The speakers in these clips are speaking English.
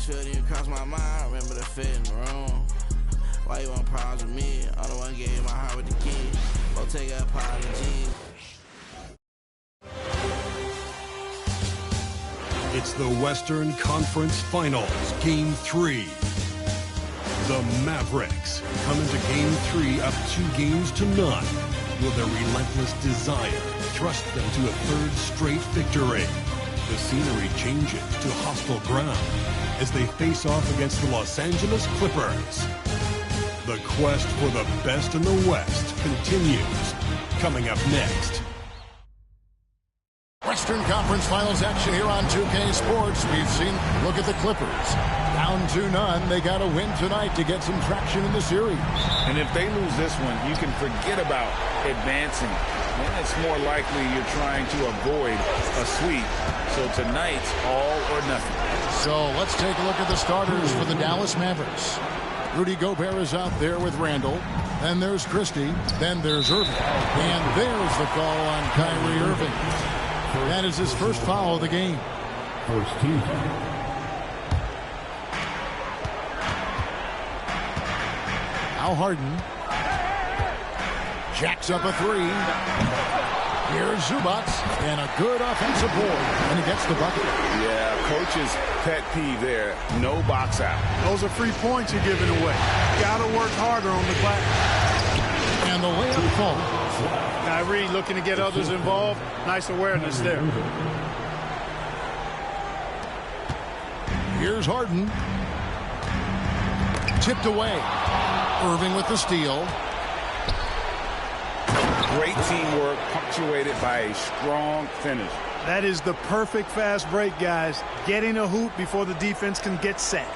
shouldn't even cross my mind. Remember the fit in the room. Why you want problems with me? I'm the one gave you my heart with the key. Go take an apology. It's the Western Conference Finals, Game 3. The Mavericks come into Game 3 up 2-0. Will their relentless desire thrust them to a third straight victory? The scenery changes to hostile ground as they face off against the Los Angeles Clippers. The quest for the best in the West continues. Coming up next. Western Conference Finals action here on 2K Sports. We've seen, look at the Clippers. Down 2-0. They got to win tonight to get some traction in the series. And if they lose this one, you can forget about advancing. Then it's more likely you're trying to avoid a sweep. So tonight's all or nothing. So let's take a look at the starters for the Dallas Mavericks. Rudy Gobert is out there with Randall. Then there's Christie. Then there's Irving. And there's the call on Kyrie Irving. That is his first foul of the game. First team. Al Harden jacks up a three. Here's Zubac, and a good offensive board, and he gets the bucket. Yeah, coach's pet peeve there. No box out. Those are free points you're giving away. Got to work harder on the glass. And the layup falls. Kyrie looking to get others involved. Nice awareness there. Here's Harden. Tipped away. Irving with the steal. Great teamwork punctuated by a strong finish. That is the perfect fast break, guys. Getting a hoop before the defense can get set.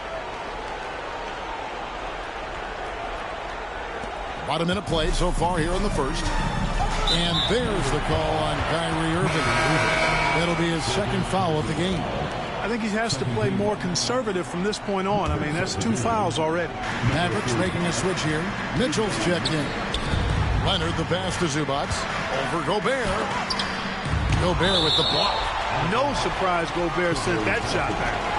About a minute played so far here in the first. And there's the call on Kyrie Irving. That'll be his second foul of the game. I think he has to play more conservative from this point on. I mean, that's 2 fouls already. Mavericks making a switch here. Mitchell's checked in. Leonard the pass to Zubac. Over Gobert. Gobert with the block. No surprise Gobert sent that shot back.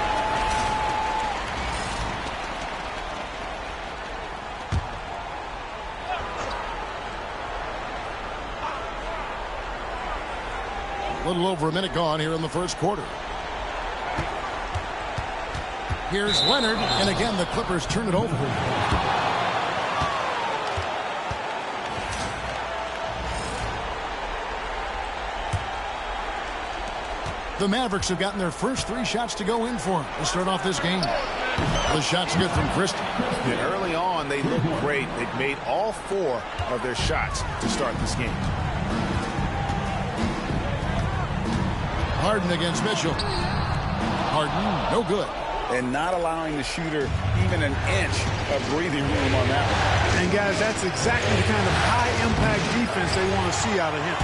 A little over a minute gone here in the first quarter. Here's Leonard, and again the Clippers turn it over. The Mavericks have gotten their first 3 shots to go in for them to start off this game. The shot's good from Christie. And early on, they looked great. They've made all 4 of their shots to start this game. Harden against Mitchell. Harden, no good. And not allowing the shooter even an inch of breathing room on that one. And, guys, that's exactly the kind of high-impact defense they want to see out of him.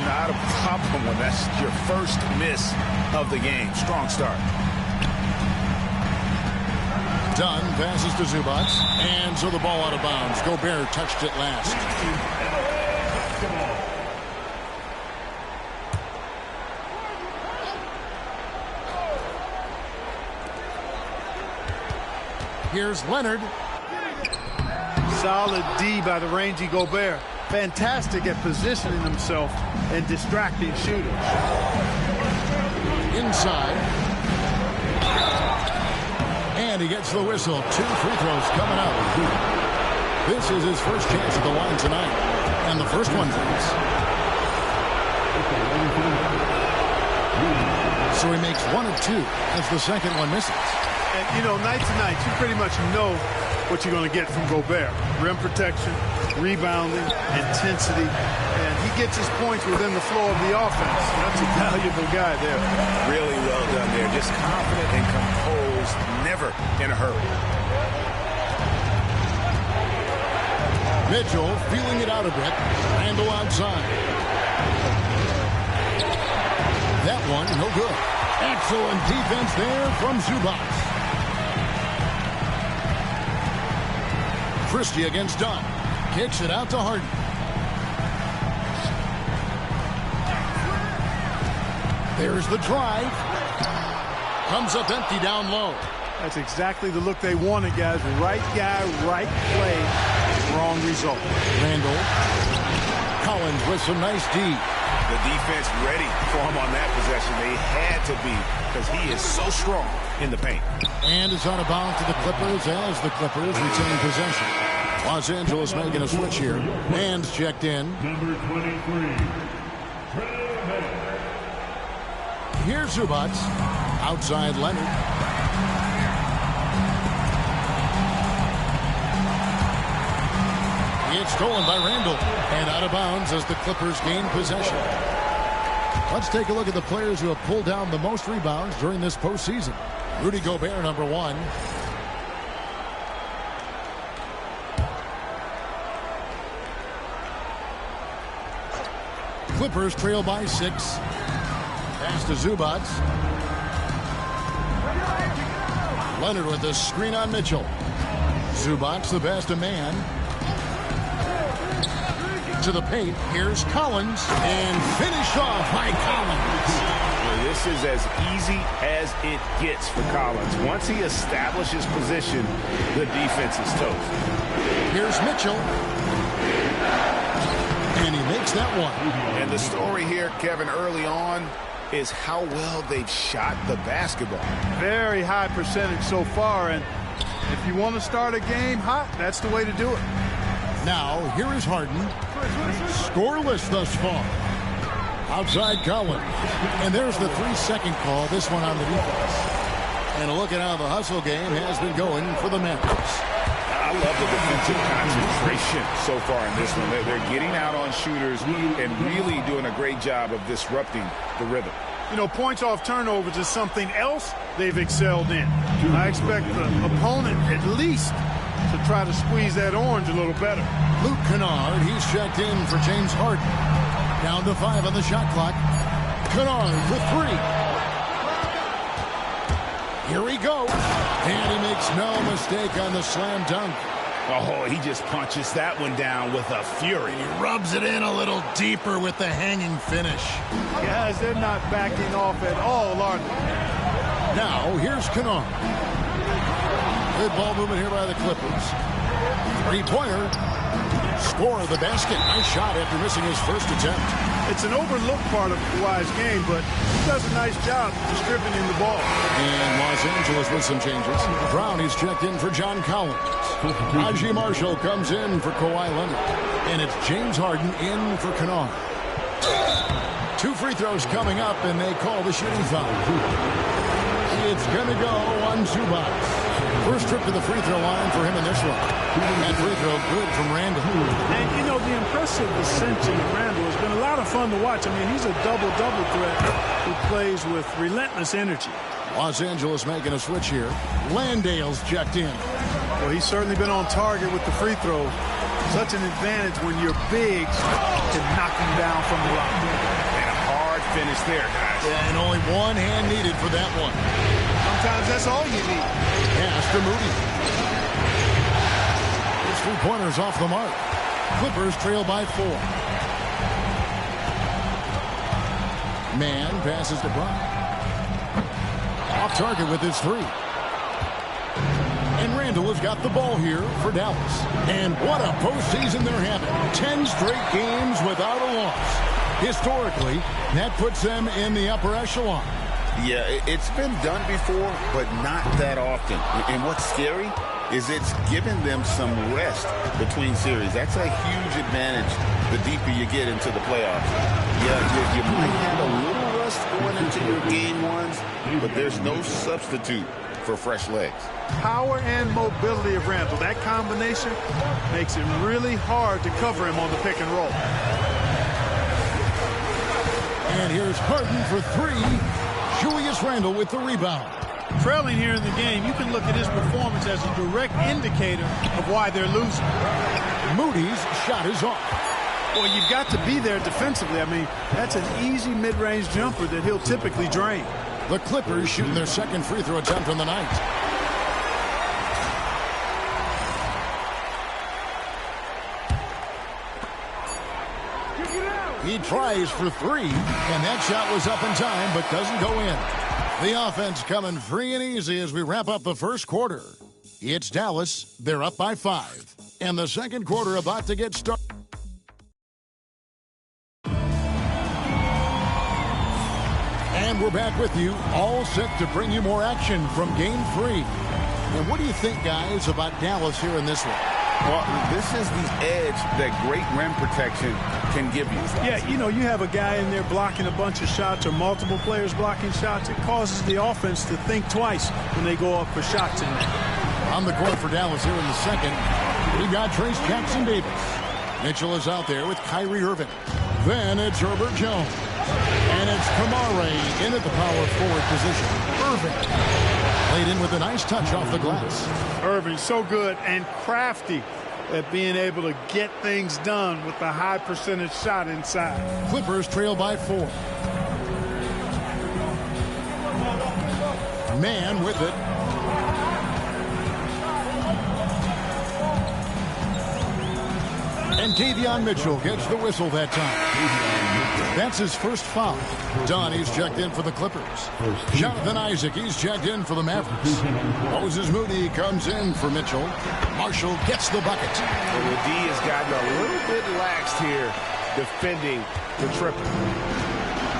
Not a problem when that's your first miss of the game. Strong start. Dunn passes to Zubac. And so the ball out of bounds. Gobert touched it last. Here's Leonard. Solid D by the rangy Gobert. Fantastic at positioning himself and distracting shooters. Inside. And he gets the whistle. 2 free throws coming up. This is his first chance at the line tonight. And the first one goes. So he makes 1 of 2 as the second one misses. And, you know, night to night, you pretty much know what you're going to get from Gobert. Rim protection, rebounding, intensity, and he gets his points within the flow of the offense. That's a valuable guy there. Really well done there. Just confident and composed, never in a hurry. Mitchell feeling it out a bit. Randall outside. That one, no good. Excellent defense there from Zubac. Christie against Dunn. Kicks it out to Harden. There's the drive. Comes up empty down low. That's exactly the look they wanted, guys. Right guy, right play, wrong result. Randall. Collins with some nice D. The defense ready for him on that possession. They had to be because he is so strong in the paint. And it's out of bounds to the Clippers as the Clippers retain possession. Los Angeles making a switch here. Man's checked in. Number 23. Here's Zubac. Outside Leonard. It's stolen by Randall. And out of bounds as the Clippers gain possession. Let's take a look at the players who have pulled down the most rebounds during this postseason. Rudy Gobert, number 1. Clippers trail by 6. Pass to Zubac. Leonard with the screen on Mitchell. Zubac, the best of man. To the paint. Here's Collins. And finished off by Collins. Well, this is as easy as it gets for Collins. Once he establishes position, the defense is toast. Here's Mitchell. And he makes that one. And the story here, Kevin, early on is how well they've shot the basketball. Very high percentage so far, and if you want to start a game hot, that's the way to do it. Now, here is Harden. Scoreless thus far. Outside Collins. And there's the 3-second call, this one on the defense. And a look at how the hustle game has been going for the Mavericks. I love the defensive concentration so far in this one. They're getting out on shooters and really doing a great job of disrupting the rhythm. You know, points off turnovers is something else they've excelled in. I expect the opponent at least to try to squeeze that orange a little better. Luke Kennard, he's checked in for James Harden. Down to 5 on the shot clock. Kennard for 3. Here he goes. And he makes no mistake on the slam dunk. Oh, he just punches that one down with a fury. He rubs it in a little deeper with the hanging finish. Guys, they're not backing off at all, are they? Now, here's Kennard. Good ball movement here by the Clippers. 3-pointer. Score of the basket. Nice shot after missing his first attempt. It's an overlooked part of Kawhi's game, but he does a nice job distributing the ball. And Los Angeles with some changes. Brown, he's checked in for John Collins. Najee Marshall comes in for Kawhi Leonard. And it's James Harden in for Kennard. 2 free throws coming up, and they call the shooting foul. It's going to go on Zubac. First trip to the free throw line for him in this one. And free throw good from Randall. And, you know, the impressive ascension of Randall has been a lot of fun to watch. I mean, he's a double-double threat who plays with relentless energy. Los Angeles making a switch here. Landale's checked in. Well, he's certainly been on target with the free throw. Such an advantage when your bigs can knock him down from the line. And a hard finish there, guys. Yeah, and only one hand needed for that one. Sometimes that's all you need. Pass to Moody. His 3-pointers off the mark. Clippers trail by 4. Man passes to Brown. Off target with his 3. And Randall has got the ball here for Dallas. And what a postseason they're having. 10 straight games without a loss. Historically, that puts them in the upper echelon. Yeah, it's been done before, but not that often. And what's scary is it's given them some rest between series. That's a huge advantage the deeper you get into the playoffs. Yeah, you might have a little rust going into your game ones, but there's no substitute for fresh legs. Power and mobility of Randall. That combination makes it really hard to cover him on the pick and roll. And here's Harden for 3. Julius Randle with the rebound. Trailing here in the game, you can look at his performance as a direct indicator of why they're losing. Moody's shot is off. Well, you've got to be there defensively. I mean, that's an easy mid-range jumper that he'll typically drain. The Clippers shooting their second free throw attempt on the night. He tries for 3, and that shot was up in time, but doesn't go in. The offense coming free and easy as we wrap up the first quarter. It's Dallas. They're up by 5. And the second quarter about to get started. And we're back with you, all set to bring you more action from Game 3. And what do you think, guys, about Dallas here in this one? Well, this is the edge that great rim protection can give you. Yeah, you know, you have a guy in there blocking a bunch of shots or multiple players blocking shots. It causes the offense to think twice when they go up for shots in there. On the court for Dallas here in the second, we got Trace Jackson-Davis. Mitchell is out there with Kyrie Irving. Then it's Herbert Jones. And it's Kamare in at the power forward position. Irving laid in with a nice touch off the glass. Irving so good and crafty at being able to get things done with the high percentage shot inside. Clippers trail by 4. Man with it. And Davion Mitchell gets the whistle that time. That's his first foul. Donnie's checked in for the Clippers. Jonathan Isaac, he's checked in for the Mavericks. Moses Moody comes in for Mitchell. Marshall gets the bucket. And the D has gotten a little bit laxed here defending the triple.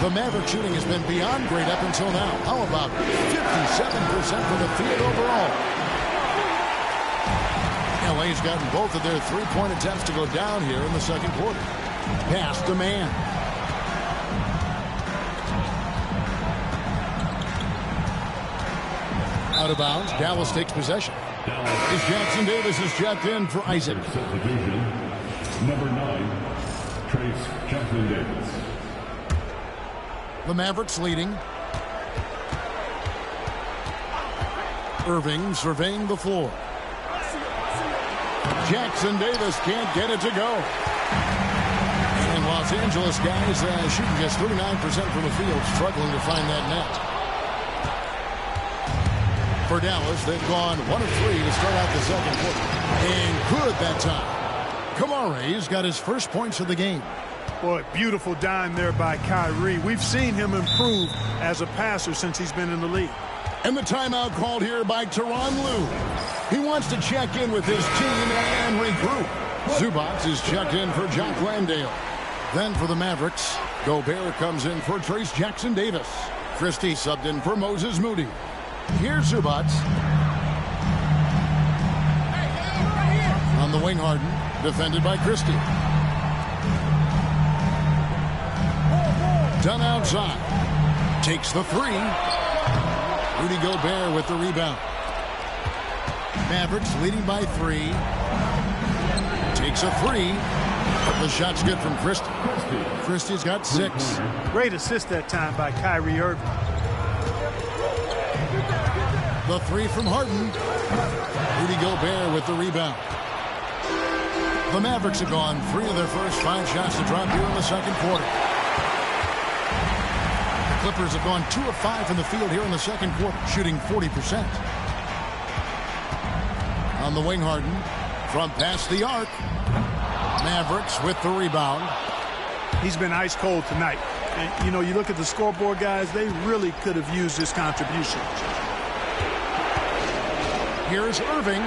The Maverick shooting has been beyond great up until now. How about 57% from the field overall? LA's gotten both of their three-point attempts to go down here in the second quarter. Pass to Man. Out of bounds. Dallas takes possession. As Jackson-Davis is checked in for Isaac. Number 9, Trace Jackson-Davis. The Mavericks leading. Irving surveying the floor. Jackson-Davis can't get it to go. And Los Angeles guys shooting just 39% from the field, struggling to find that net. For Dallas, they've gone 1 of 3 to start out the second quarter. And good that time. Kamare's got his first points of the game. Boy, beautiful dime there by Kyrie. We've seen him improve as a passer since he's been in the league. And the timeout called here by Tyronn Lue. He wants to check in with his team and regroup. Zubac is checked in for Jock Landale. Then for the Mavericks, Gobert comes in for Trace Jackson-Davis. Christie subbed in for Moses Moody. Here's Zubac. On the wing, Harden, defended by Christie. Done outside. Takes the 3. Rudy Gobert with the rebound. Mavericks leading by 3. Takes a 3. The shot's good from Christie. Christie's got 6. Great assist that time by Kyrie Irving. The 3 from Harden. Rudy Gobert with the rebound. The Mavericks have gone 3 of their first 5 shots to drop here in the second quarter. The Clippers have gone 2 of 5 from the field here in the second quarter, shooting 40%. On the wing, Harden from past the arc. Mavericks with the rebound. He's been ice cold tonight. And, you know, you look at the scoreboard, guys, they really could have used his contribution. Here's Irving.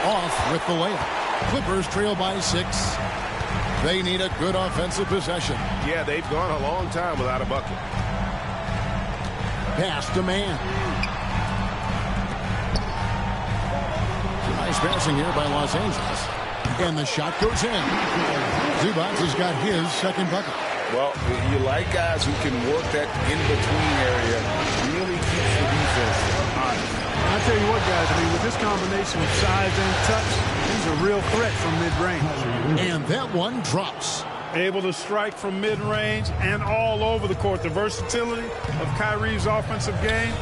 Off with the layup. Clippers trail by 6. They need a good offensive possession. Yeah, they've gone a long time without a bucket. Pass to Man. Nice passing here by Los Angeles. And the shot goes in. Zubac has got his second bucket. Well, you like guys who can work that in-between area. Really keeps the defense honest. I'll tell you what, guys, I mean, with this combination of size and touch, he's a real threat from mid-range. And that one drops. Able to strike from mid-range and all over the court. The versatility of Kyrie's offensive game,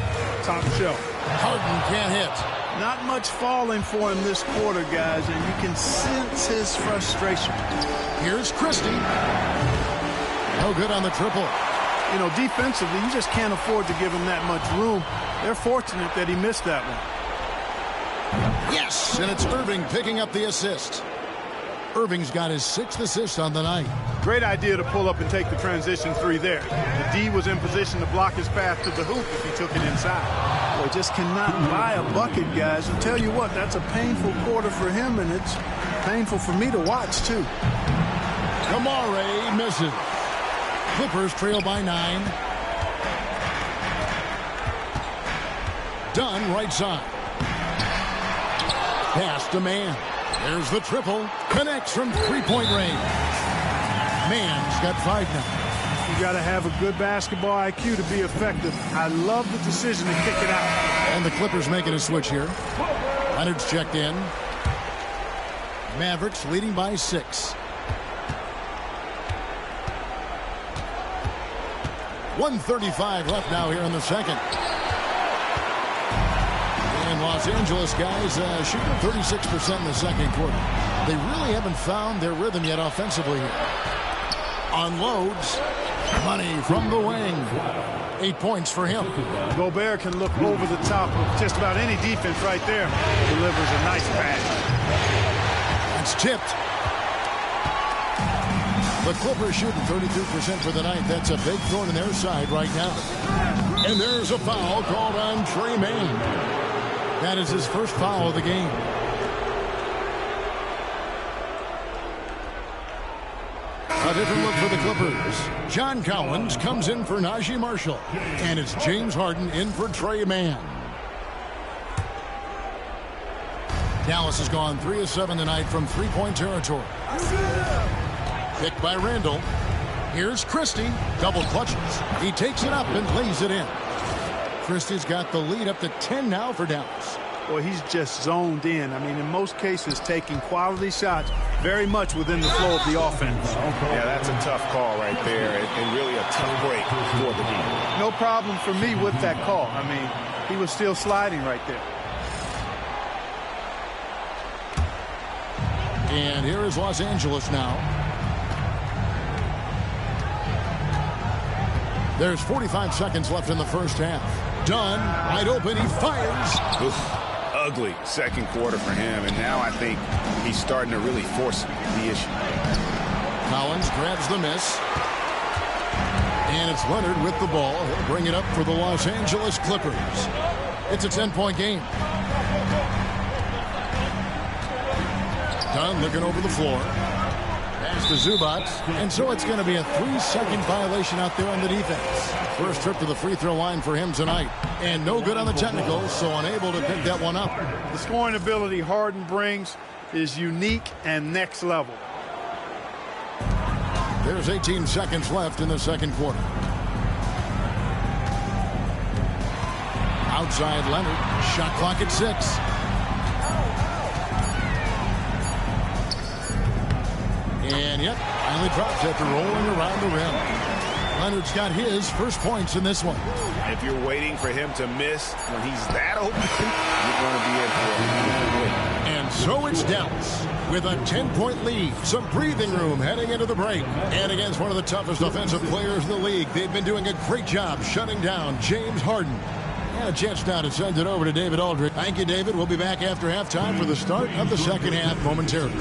top shelf. Harden can't hit. Not much falling for him this quarter, guys, and you can sense his frustration. Here's Christie. No good on the triple. You know, defensively, you just can't afford to give him that much room. They're fortunate that he missed that one. Yes, and it's Irving picking up the assist. Irving's got his 6th assist on the night. Great idea to pull up and take the transition three there. The D was in position to block his path to the hoop if he took it inside. Well, just cannot buy a bucket, guys. I'll tell you what, that's a painful quarter for him, and it's painful for me to watch, too. Kamare misses. Clippers trail by 9. Dunn right side. Pass to Mann. There's the triple. Connects from three-point range. Mann's got 5 now. You got to have a good basketball IQ to be effective. I love the decision to kick it out. And the Clippers making a switch here. Leonard's checked in. Mavericks leading by 6. 1:35 left now here in the second. And Los Angeles guys shooting 36% in the second quarter. They really haven't found their rhythm yet offensively here. Unloads. Money from the wing. 8 points for him. Gobert can look over the top of just about any defense right there. Delivers a nice pass. That's tipped. The Clippers shooting 32% for the night. That's a big thorn in their side right now. And there's a foul called on Trey Mann. That is his first foul of the game. A different look for the Clippers. John Collins comes in for Najee Marshall. And it's James Harden in for Trey Mann. Dallas has gone 3 of 7 tonight from three-point territory. Picked by Randall. Here's Christie. Double clutches. He takes it up and lays it in. Christie's got the lead up to 10 now for Dallas. Well, he's just zoned in. I mean, in most cases, taking quality shots very much within the flow of the offense. Yeah, that's a tough call right there, and really a tough break for the team. No problem for me with that call. I mean, he was still sliding right there. And here is Los Angeles now. There's 45 seconds left in the first half. Dunn, wide open, he fires. Oof, ugly second quarter for him, and now I think he's starting to really force the issue. Collins grabs the miss. And it's Leonard with the ball. He'll bring it up for the Los Angeles Clippers. It's a 10-point game. Dunn looking over the floor. Pass to Zubac. And so it's going to be a 3-second violation out there on the defense. First trip to the free throw line for him tonight. And no good on the technicals, so unable to pick that one up. The scoring ability Harden brings is unique and next level. There's 18 seconds left in the second quarter. Outside Leonard. Shot clock at 6. And yep, finally drops after rolling around the rim. Leonard's got his first points in this one. If you're waiting for him to miss when he's that open, you're going to be in for it. And so it's Dallas with a 10-point lead. Some breathing room heading into the break. And against one of the toughest offensive players in the league, they've been doing a great job shutting down James Harden. And a chance now to send it over to David Aldridge. Thank you, David. We'll be back after halftime for the start of the second half momentarily.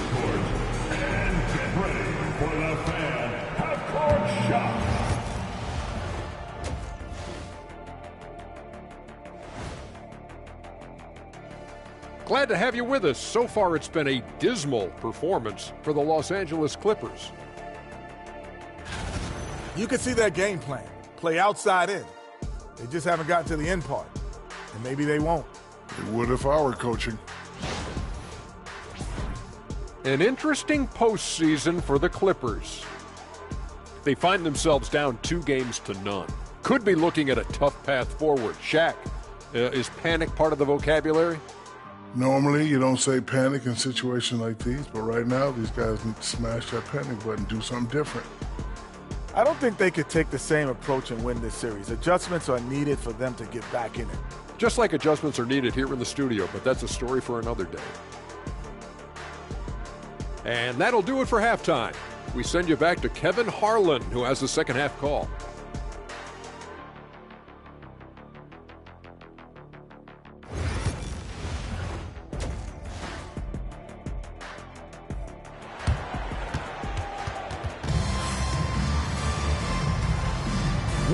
Glad to have you with us. So far, it's been a dismal performance for the Los Angeles Clippers. You can see that game plan. Play outside in. They just haven't gotten to the end part. And maybe they won't. It would if I were coaching. An interesting postseason for the Clippers. They find themselves down 2-0. Could be looking at a tough path forward. Shaq, is panic part of the vocabulary? Normally, you don't say panic in situations like these, but right now, these guys need to smash that panic button, do something different. I don't think they could take the same approach and win this series. Adjustments are needed for them to get back in it. Just like adjustments are needed here in the studio, but that's a story for another day. And that'll do it for halftime. We send you back to Kevin Harlan, who has the second half call.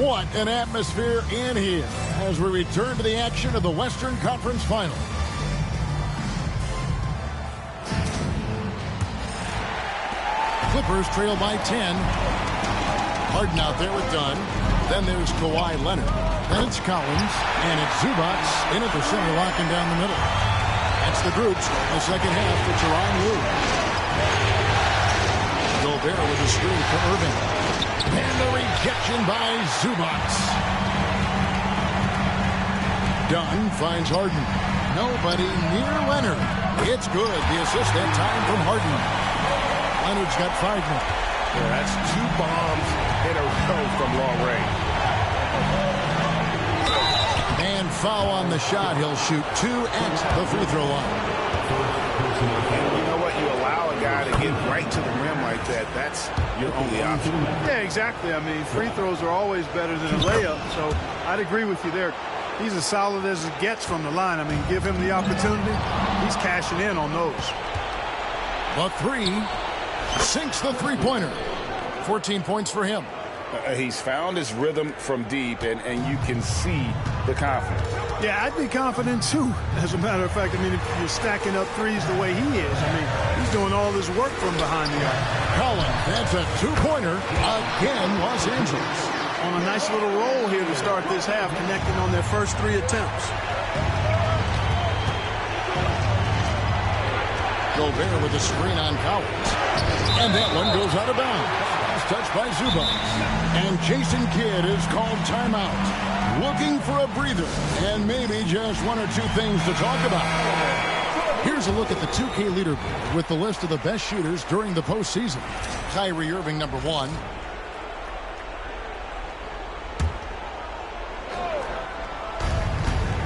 What an atmosphere in here as we return to the action of the Western Conference Final. Clippers trail by 10. Harden out there with Dunn. Then there's Kawhi Leonard. Then it's Collins. And it's Zubac in at the center, locking down the middle. That's the groups in the second half for Tyronn Lue. Gobert with a screen for Irving. And the rejection by Zubac. Dunn finds Harden. Nobody near Leonard. It's good. The assist that time from Harden. Leonard's got 5 now. Yeah, that's 2 bombs in a row from long range. And foul on the shot. He'll shoot 2 at the free throw line. And you know what? You allow a guy to get right to the rim like that. That's your only option. Yeah, exactly. I mean, free throws are always better than a layup, so I'd agree with you there. He's as solid as it gets from the line. I mean, give him the opportunity. He's cashing in on those. The 3 sinks the three-pointer. 14 points for him. He's found his rhythm from deep, and you can see the confidence. Yeah, I'd be confident, too. As a matter of fact, I mean, if you're stacking up threes the way he is, I mean, he's doing all this work from behind the arc. Collins, that's a 2-pointer. Again, Los Angeles. On a nice little roll here to start this half, connecting on their first 3 attempts. Gobert with a screen on Collins. And that one goes out of bounds. Touched by Zubac. And Jason Kidd is called timeout. Looking for a breather. And maybe just 1 or 2 things to talk about. Here's a look at the 2K leaderboard with the list of the best shooters during the postseason. Kyrie Irving, number 1.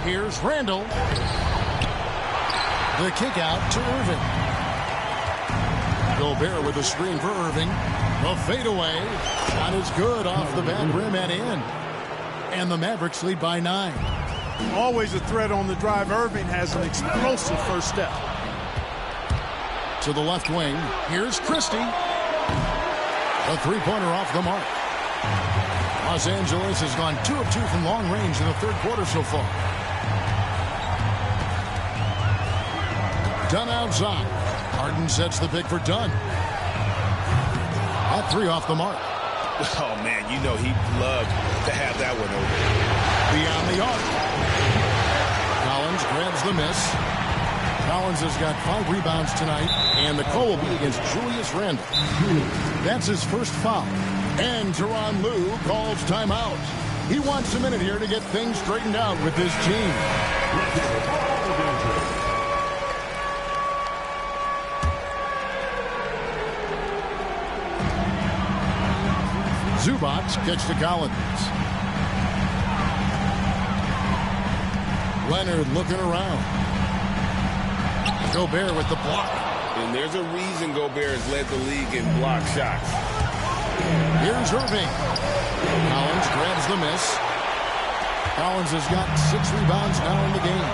Here's Randall. The kick out to Irving. Gobert with a screen for Irving. The fadeaway. Shot is good off the back rim and in. And the Mavericks lead by 9. Always a threat on the drive. Irving has an explosive first step. To the left wing. Here's Christie. A 3-pointer off the mark. Los Angeles has gone 2 of 2 from long range in the third quarter so far. Dunn outside. Harden sets the pick for Dunn. At 3 off the mark. Oh, man, you know he'd love to have that one over. Beyond the arc. Collins grabs the miss. Collins has got 5 rebounds tonight, and the call will be against Julius Randle. That's his first foul. And Tyronn Lue calls timeout. He wants a minute here to get things straightened out with his team. Zubac gets to Collins. Leonard looking around. Gobert with the block. And there's a reason Gobert has led the league in block shots. Here's Irving. Collins grabs the miss. Collins has got 6 rebounds now in the game.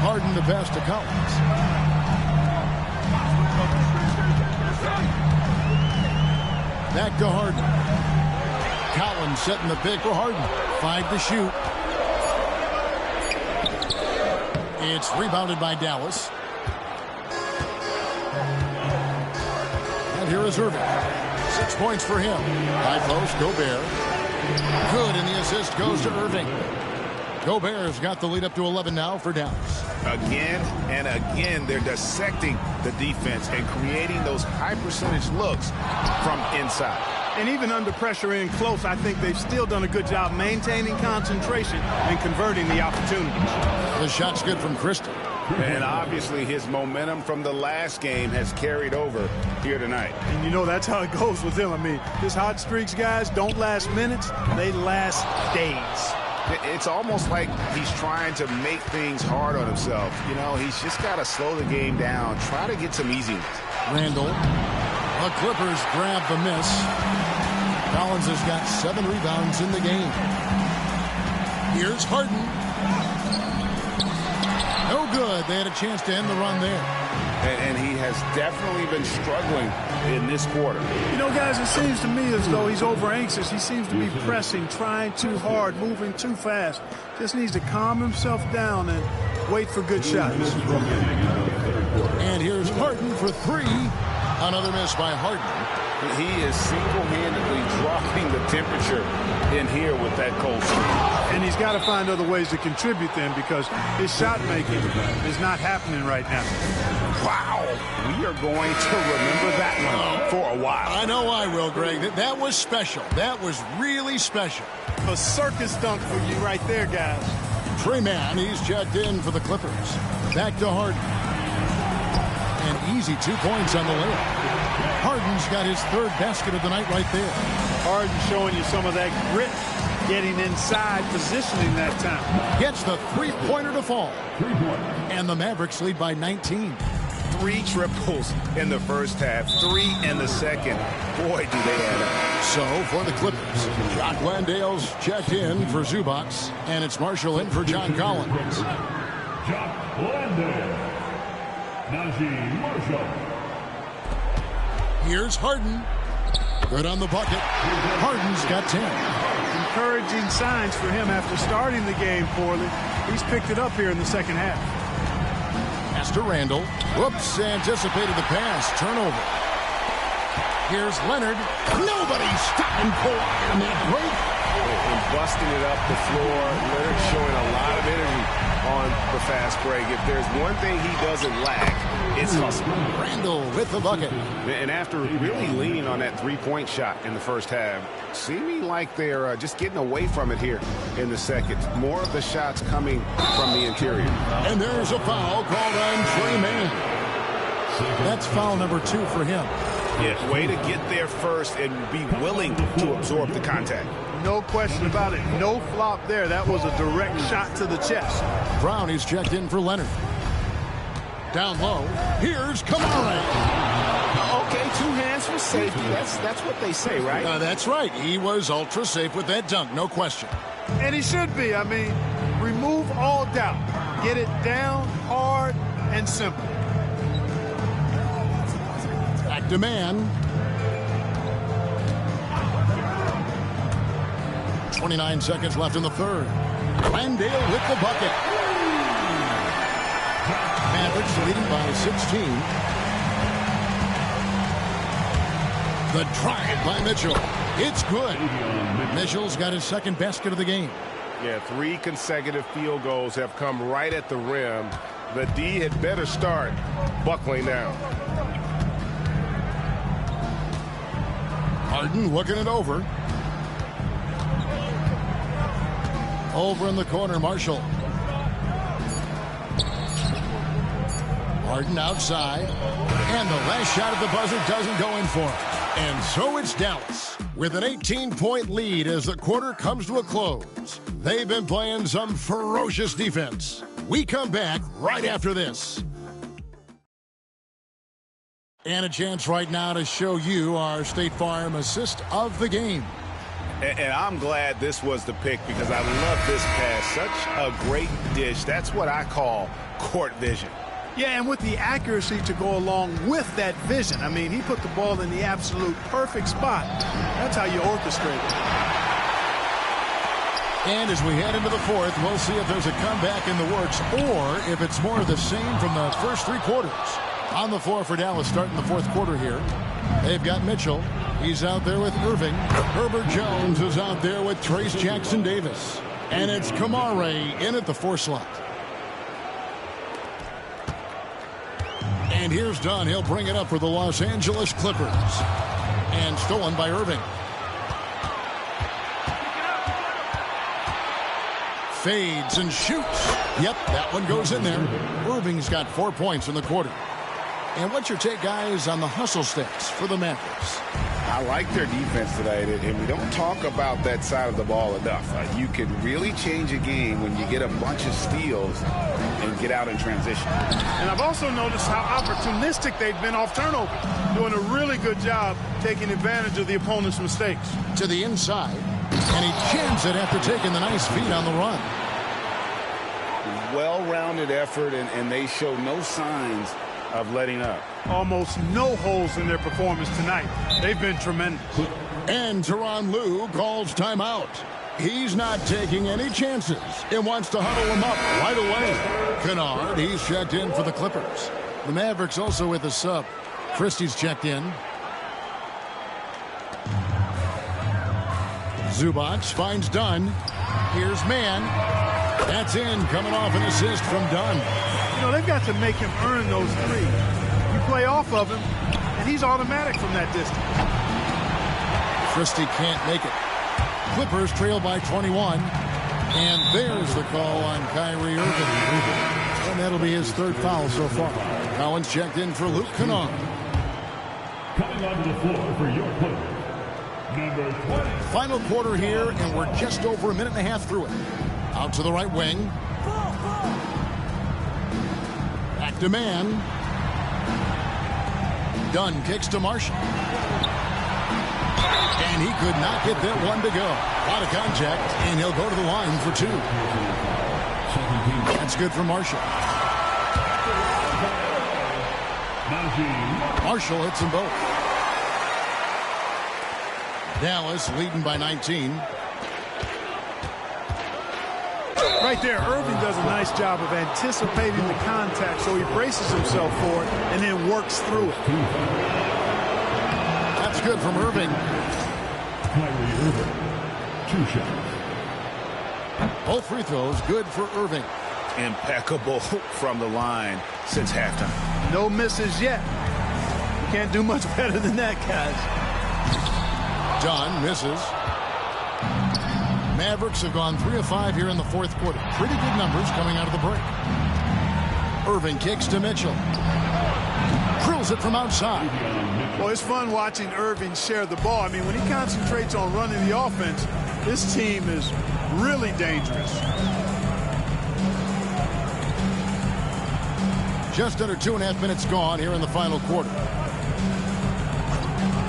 Harden the pass to Collins. Back to Harden. Collins setting the pick for Harden. 5 to shoot. It's rebounded by Dallas. And here is Irving. 6 points for him. High post, Gobert. Good, and the assist goes to Irving. Gobert's got the lead up to 11 now for Dallas. Again and again, they're dissecting the defense and creating those high-percentage looks from inside. And even under pressure in close, I think they've still done a good job maintaining concentration and converting the opportunities. The shot's good from Christie. And obviously his momentum from the last game has carried over here tonight. And you know that's how it goes with him. I mean, his hot streaks, guys, don't last minutes. They last days. It's almost like he's trying to make things hard on himself. You know, he's just got to slow the game down, try to get some easy ones. Randall. The Clippers grab the miss. Collins has got 7 rebounds in the game. Here's Harden. No good. They had a chance to end the run there. And he has definitely been struggling in this quarter. You know, guys, it seems to me as though he's over anxious. He seems to be pressing, trying too hard, moving too fast. Just needs to calm himself down and wait for good shots. And here's Harden for three. Another miss by Harden. He is single-handedly dropping the temperature in here with that cold streak. And he's got to find other ways to contribute then, because his shot making is not happening right now. Wow. We are going to remember that one for a while. I know I will, Greg. That was special. That was really special. A circus dunk for you right there, guys. Trey Mann, he's checked in for the Clippers. Back to Harden. And easy 2 points on the layup. Harden's got his third basket of the night right there. Harden showing you some of that grit, getting inside, positioning that time. Gets the three-pointer to fall. And the Mavericks lead by 19. 3 triples in the first half, 3 in the second. Boy, do they add up. So for the Clippers, Jock Landale's checked in for Zubac, and it's Marshall in for John Collins. Jock Landale. Najee Marshall. Here's Harden. Good on the bucket. Harden's got 10. Encouraging signs for him after starting the game poorly. He's picked it up here in the second half. Pass to Randall. Whoops, anticipated the pass. Turnover. Here's Leonard. Nobody's stopping Kawhi on that break. And busting it up the floor. Leonard showing a lot of energy on the fast break. If there's one thing he doesn't lack, it's hustle. Randall with the bucket. And after really leaning on that three-point shot in the first half, seeming like they're just getting away from it here in the second. More of the shots coming from the interior. And there's a foul called on Trey Mann. That's foul number 2 for him. Yeah, way to get there first and be willing to absorb the contact. No question about it. No flop there. That was a direct shot to the chest. Brown is checked in for Leonard. Down low. Here's Kamara. Okay, 2 hands for safety. That's what they say, right? That's right. He was ultra safe with that dunk, no question. And he should be. I mean, remove all doubt. Get it down, hard, and simple. Back to Mann. 29 seconds left in the third. Landale with the bucket. Mavericks leading by 16. The drive by Mitchell. It's good. Mitchell's got his second basket of the game. Yeah, 3 consecutive field goals have come right at the rim. The D had better start buckling down. Harden looking it over. Over in the corner, Marshall. Harden outside. And the last shot at the buzzer doesn't go in for him. And so it's Dallas with an 18-point lead as the quarter comes to a close. They've been playing some ferocious defense. We come back right after this. And a chance right now to show you our State Farm assist of the game. And I'm glad this was the pick because I love this pass. Such a great dish. That's what I call court vision. Yeah, and with the accuracy to go along with that vision. I mean, he put the ball in the absolute perfect spot. That's how you orchestrate it. And as we head into the fourth, we'll see if there's a comeback in the works or if it's more of the same from the first 3 quarters. On the floor for Dallas starting the fourth quarter here. They've got Mitchell. He's out there with Irving. Herbert Jones is out there with Trace Jackson Davis. And it's Kamara in at the 4 slot. And here's Dunn. He'll bring it up for the Los Angeles Clippers. And stolen by Irving. Fades and shoots. Yep, that one goes in there. Irving's got 4 points in the quarter. And what's your take, guys, on the hustle stats for the Mavericks? I like their defense tonight, and we don't talk about that side of the ball enough. You can really change a game when you get a bunch of steals and get out in transition. And I've also noticed how opportunistic they've been off turnover, doing a really good job taking advantage of the opponent's mistakes. To the inside, and he jams it after taking the nice feed on the run. Well-rounded effort, and they show no signs of letting up. Almost no holes in their performance tonight. They've been tremendous. And Tyronn Lue calls timeout. He's not taking any chances and wants to huddle him up right away. Kennard, he's checked in for the Clippers. The Mavericks also with a sub. Christie's checked in. Zubac finds Dunn. Here's Mann. That's in, coming off an assist from Dunn. You know, they've got to make him earn those threes. You play off of him, and he's automatic from that distance. Christie can't make it. Clippers trail by 21. And there's the call on Kyrie Irving. And that'll be his third foul so far. Collins checked in for Luke Kennard. Coming onto the floor for your player, number 20. Final quarter here, and we're just over a minute and a half through it. Out to the right wing. Back to Mann. Dunn kicks to Marshall. And he could not get that one to go. Out of contact, and he'll go to the line for two. That's good for Marshall. Marshall hits them both. Dallas leading by 19. Right there, Irving does a nice job of anticipating the contact, so he braces himself for it and then works through it. That's good from Irving. Kyrie Irving, 2 shots. Both free throws good for Irving. Impeccable from the line since halftime. No misses yet. You can't do much better than that, guys. Dunn misses. Mavericks have gone 3 of 5 here in the fourth quarter. Pretty good numbers coming out of the break. Irving kicks to Mitchell. Drills it from outside. Well, it's fun watching Irving share the ball. I mean, when he concentrates on running the offense, this team is really dangerous. Just under 2.5 minutes gone here in the final quarter.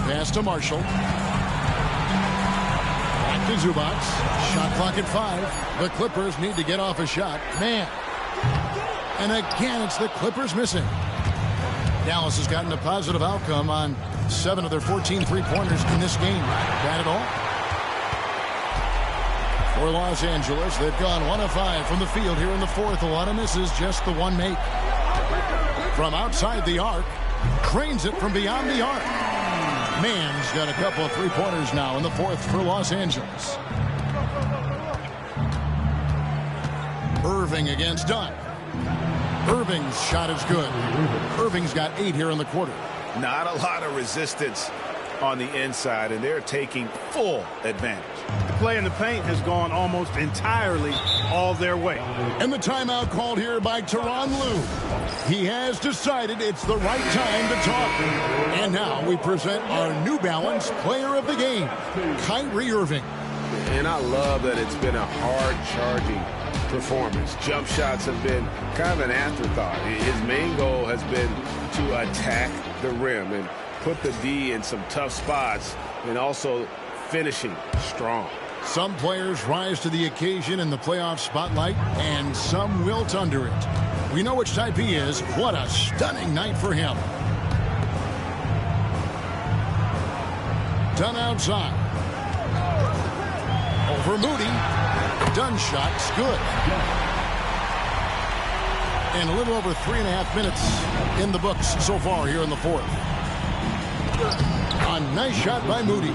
Pass to Marshall. Back to Zubac. Shot clock at 5. The Clippers need to get off a shot. Man. And again, it's the Clippers missing. Dallas has gotten a positive outcome on 7 of their 14 three-pointers in this game. Bad at all. For Los Angeles, they've gone 1 of 5 from the field here in the fourth. A lot of misses, just the one make. From outside the arc, cranes it from beyond the arc. Mann's got a couple of three-pointers now in the fourth for Los Angeles. Irving against Dunn. Irving's shot is good. Irving's got 8 here in the quarter. Not a lot of resistance on the inside, and they're taking full advantage. The play in the paint has gone almost entirely all their way. And the timeout called here by Tyronn Lue. He has decided it's the right time to talk. And now we present our New Balance player of the game, Kyrie Irving. And I love that it's been a hard-charging performance. Jump shots have been kind of an afterthought. His main goal has been to attack the rim and put the D in some tough spots, and also finishing strong. Some players rise to the occasion in the playoff spotlight, and some wilt under it. We know which type he is. What a stunning night for him. Dunn outside. Over Moody. Dunn shot's good. And a little over 3.5 minutes in the books so far here in the fourth. A nice shot by Moody.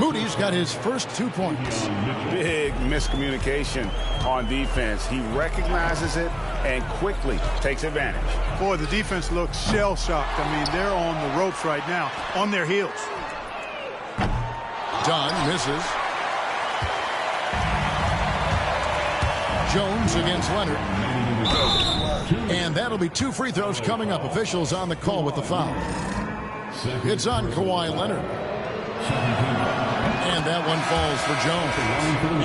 Moody's got his first 2 points. Big miscommunication on defense. He recognizes it and quickly takes advantage. Boy, the defense looks shell-shocked. I mean, they're on the ropes right now, on their heels. Dunn misses. Jones against Leonard. And that'll be 2 free throws coming up. Officials on the call with the foul. It's on Kawhi Leonard. And that one falls for Jones.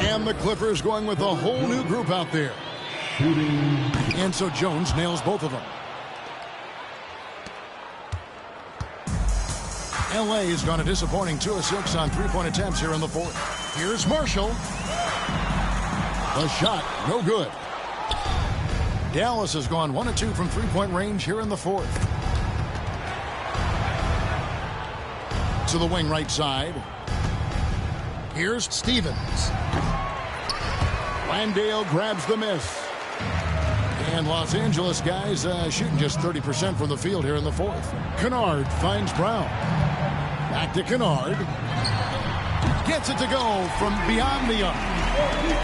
And the Clippers going with a whole new group out there. And so Jones nails both of them. LA has gone a disappointing 2 of 6 on three-point attempts here in the fourth. Here's Marshall. The shot, no good. Dallas has gone 1 of 2 from three-point range here in the fourth. To the wing right side. Here's Stevens. Landale grabs the miss. And Los Angeles guys shooting just 30% from the field here in the fourth. Kennard finds Brown. Back to Kennard. Gets it to go from beyond the arc.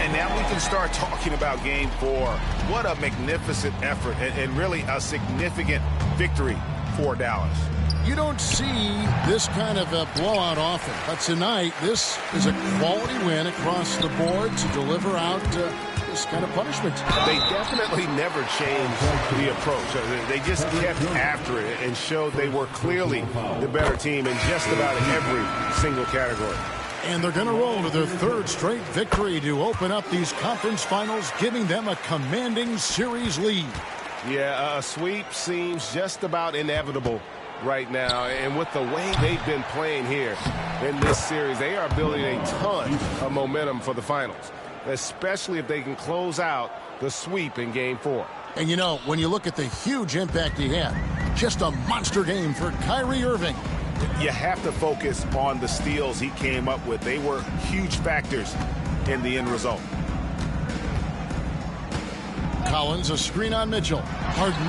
And now we can start talking about game 4. What a magnificent effort and really a significant victory for Dallas. You don't see this kind of a blowout often, but tonight this is a quality win across the board to deliver out this kind of punishment. They definitely never changed the approach. They just kept after it and showed they were clearly the better team in just about every single category. And they're going to roll to their third straight victory to open up these conference finals, giving them a commanding series lead. Yeah, a sweep seems just about inevitable right now, and with the way they've been playing here in this series, they are building a ton of momentum for the finals, especially if they can close out the sweep in game 4. And you know, when you look at the huge impact he had, just a monster game for Kyrie Irving. You have to focus on the steals he came up with. They were huge factors in the end result. Collins, a screen on Mitchell. Harden.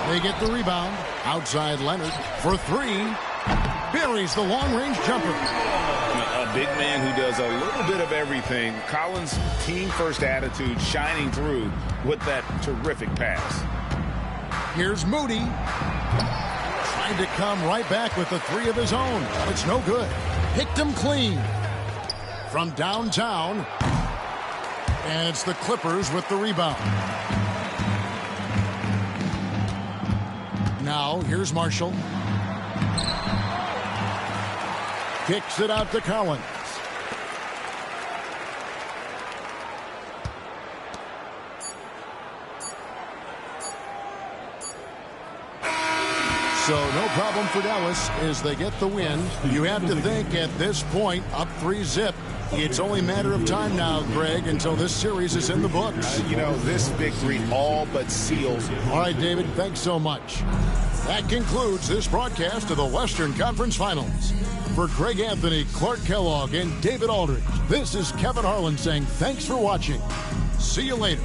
They get the rebound. Outside Leonard for 3. Buries the long-range jumper. A big man who does a little bit of everything. Collins' team-first attitude shining through with that terrific pass. Here's Moody. Trying to come right back with the 3 of his own. It's no good. Picked him clean. From downtown. And it's the Clippers with the rebound. Now, here's Marshall. Kicks it out to Collins. So no problem for Dallas as they get the win. You have to think at this point, up 3-zip. It's only a matter of time now, Greg, until this series is in the books. You know, this victory all but seals. All right, David, thanks so much. That concludes this broadcast of the Western Conference Finals. For Greg Anthony, Clark Kellogg, and David Aldridge, this is Kevin Harlan saying thanks for watching. See you later.